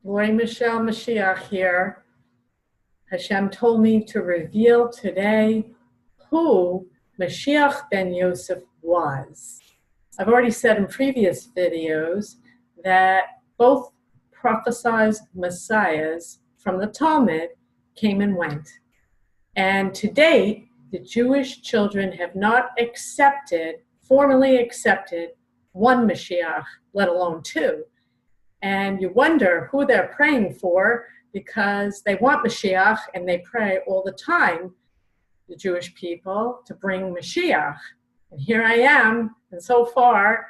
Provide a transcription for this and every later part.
Lori Michelle Moshiach here. Hashem told me to reveal today who Moshiach ben Yosef was. I've already said in previous videos that both prophesied messiahs from the Talmud came and went. And to date, the Jewish children have not formally accepted one Mashiach, let alone two. And you wonder who they're praying for, because they want Mashiach and they pray all the time, the Jewish people, to bring Mashiach. And here I am, and so far,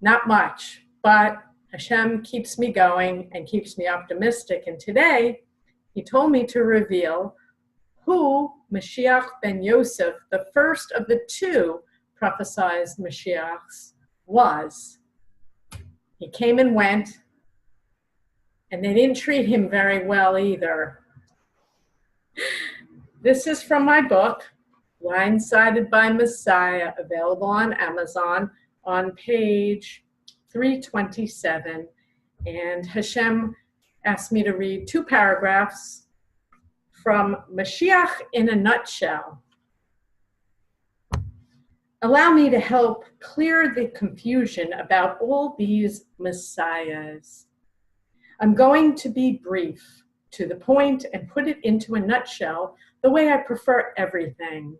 not much, but Hashem keeps me going and keeps me optimistic. And today, he told me to reveal who Moshiach ben Yosef, the first of the two prophesied Mashiachs, was. He came and went, and they didn't treat him very well either. This is from my book, Blindsided by Messiah, available on Amazon on page 327. And Hashem asked me to read two paragraphs from Moshiach in a nutshell. Allow me to help clear the confusion about all these messiahs. I'm going to be brief, to the point, and put it into a nutshell the way I prefer everything.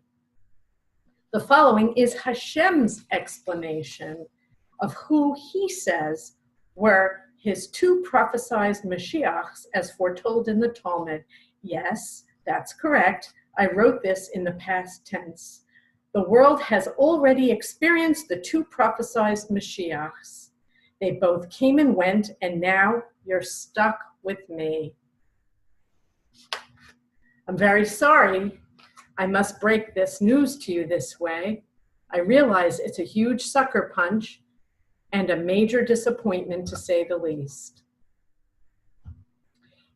The following is Hashem's explanation of who he says were his two prophesied Mashiachs as foretold in the Talmud. Yes, that's correct. I wrote this in the past tense. The world has already experienced the two prophesied Mashiachs. They both came and went, and now you're stuck with me. I'm very sorry I must break this news to you this way. I realize it's a huge sucker punch and a major disappointment, to say the least.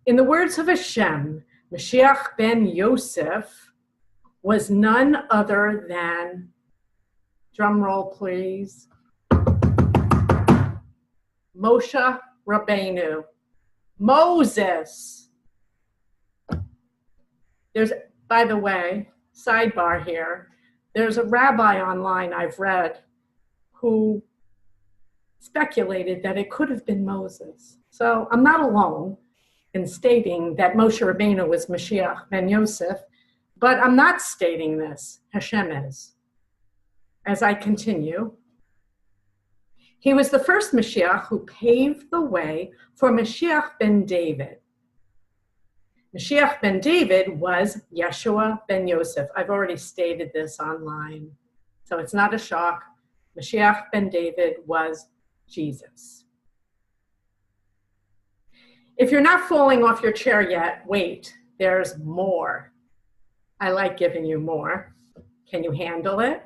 In the words of Hashem, Moshiach ben Yosef was none other than, drum roll please, Moshe Rabbeinu, Moses. There's, by the way, sidebar here, there's a rabbi online I've read who speculated that it could have been Moses. So I'm not alone in stating that Moshe Rabbeinu was Moshiach ben Yosef, but I'm not stating this. Hashem is. As I continue, he was the first Mashiach who paved the way for Mashiach ben David. Mashiach ben David was Yeshua ben Yosef. I've already stated this online, so it's not a shock. Mashiach ben David was Jesus. If you're not falling off your chair yet, wait, there's more. I like giving you more. Can you handle it?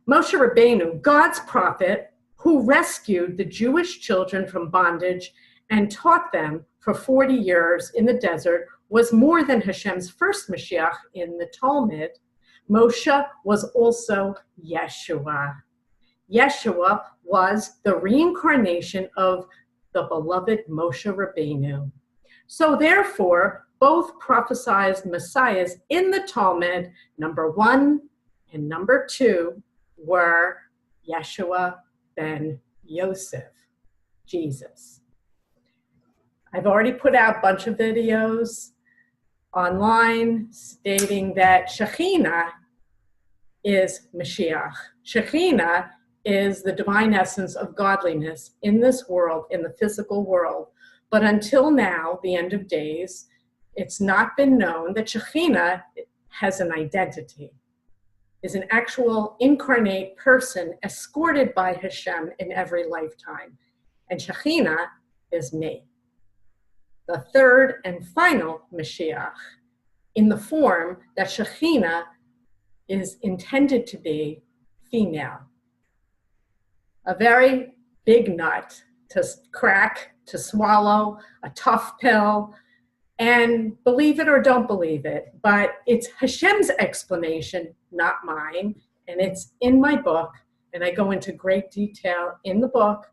Moshe Rabbeinu, God's prophet, who rescued the Jewish children from bondage and taught them for 40 years in the desert, was more than Hashem's first Mashiach in the Talmud. Moshe was also Yeshua. Yeshua was the reincarnation of the beloved Moshe Rabbeinu. So therefore, both prophesied messiahs in the Talmud, number 1 and number 2, were Yeshua ben Yosef, Jesus. I've already put out a bunch of videos online stating that Shekinah is Mashiach. Shekinah is the divine essence of godliness in this world, in the physical world. But until now, the end of days, it's not been known that Shekinah has an identity, is an actual incarnate person escorted by Hashem in every lifetime. And Shekinah is me, the third and final Mashiach, in the form that Shekinah is intended to be female. A very big nut to crack, to swallow, a tough pill. And believe it or don't believe it, but it's Hashem's explanation, not mine. And it's in my book. And I go into great detail in the book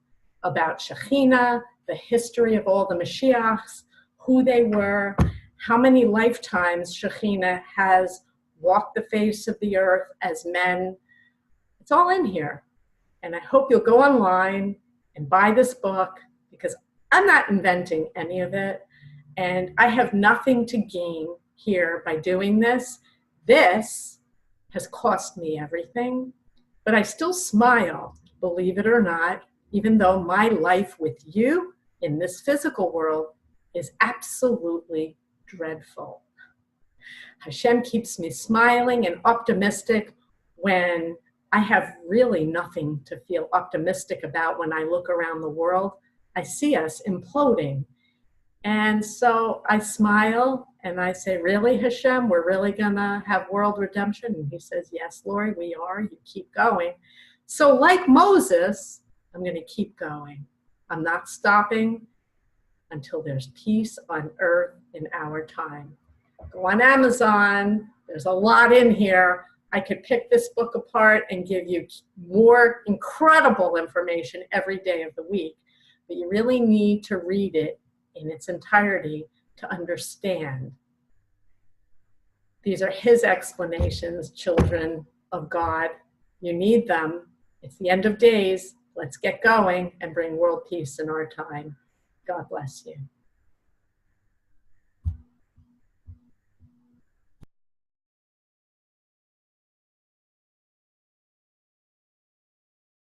about Shekinah the history of all the Moshiachs, who they were, how many lifetimes Shekinah has walked the face of the earth as men. It's all in here. And I hope you'll go online and buy this book, because I'm not inventing any of it. And I have nothing to gain here by doing this. This has cost me everything, but I still smile, believe it or not, even though my life with you in this physical world is absolutely dreadful. Hashem keeps me smiling and optimistic when I have really nothing to feel optimistic about. When I look around the world, I see us imploding. And so I smile and I say, really, Hashem, we're really gonna have world redemption? And he says, yes, Lori, we are. You keep going. So like Moses, I'm gonna keep going. I'm not stopping until there's peace on earth in our time. Go on Amazon. There's a lot in here. I could pick this book apart and give you more incredible information every day of the week, but you really need to read it in its entirety to understand. These are his explanations, children of God. You need them. It's the end of days. Let's get going and bring world peace in our time. God bless you.